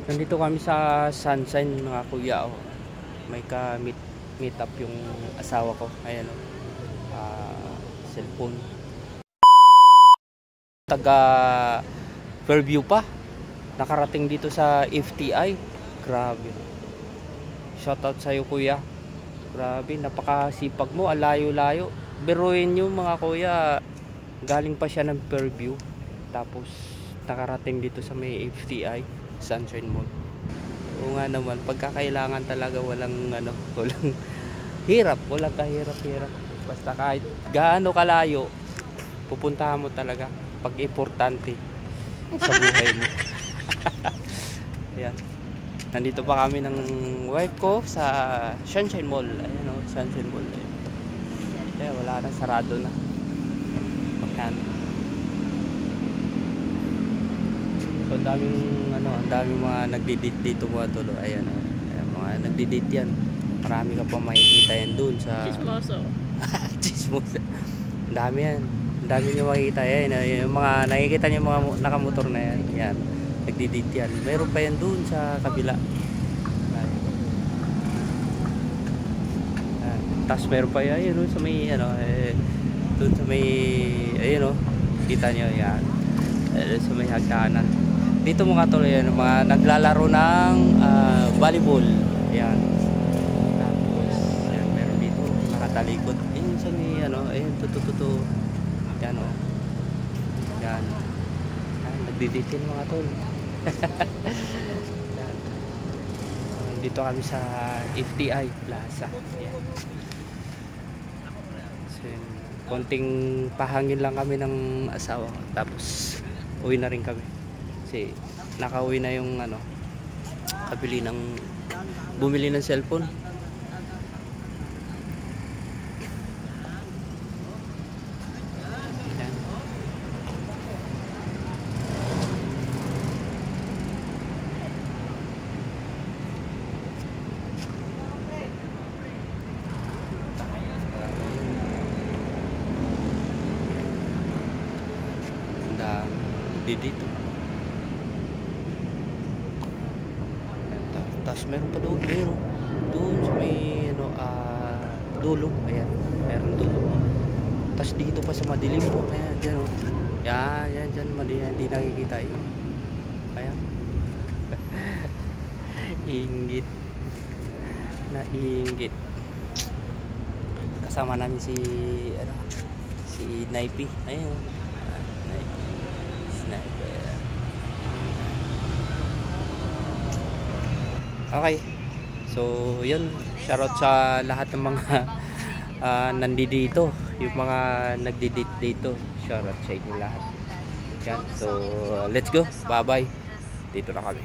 Nandito kami sa Sunshine mga kuya. Oh. May meet up yung asawa ko. Ayan oh. Cellphone. Taga Fairview pa. Nakarating dito sa FTI. Grabe. Shoutout sa'yo kuya. Grabe, napakasipag mo. Alayo-layo. Biruin nyo mga kuya. Galing pa siya ng Fairview. Tapos nakarating dito sa may FTI. Sunshine Mall. Oo nga naman, pagkakailangan talaga walang walang hirap, walang kahirap-hirap. Basta kahit gaano kalayo, pupuntahan mo talaga pag importante sa buhay mo. Ayan. Nandito pa kami ng wife ko sa Sunshine Mall. Ayan o, Sunshine Mall. Kaya wala na, sarado na. Ayan. So ang daming mga nagdi-date dito mga tolo. Ayan, ayan mga nagdi-date yan. Marami ka pa makikita yan doon sa Chismoso. Chismoso. Ang dami yan. Ang dami nyo makikita yan. Yung mga nakikita nyo mga nakamotor na yan. Yan. Nagdi-date yan. Mayroon pa yan doon sa kabila. Tapos meron pa yan. Yun, sa may doon sa may ayun o. Kita nyo yan. Sa may hagdanan. Dito mga tol, yan, mga naglalaro ng volleyball. Ayan. Tapos, yan, meron dito, nakatalikod. Ayun sa may, ayun, tutututu. Yan, o. Yan. Yan, nagdiditin mga tol. Yan. Dito kami sa FTI Plaza. Yan. So, yan, konting pahangin lang kami ng asawa. Tapos, uwi na rin kami. Kasi nakauwi na yung bumili ng cellphone. Ayan. Dito. Tapos meron pa doon, doon sa may dulo, ayan, meron dulo. Tapos dito pa sa madilim po, ayan, dyan o. Yan, dyan, madilim, hindi nakikita yun. Ayan. Inggit. Nainggit. Kasama namin si Naipy. Ayan o. Okay. So, yun. Shoutout sa lahat ng mga nandito. Yung mga nagdi-date dito. Shoutout sa inyo lahat. Yan. So, let's go. Bye-bye. Dito na kami.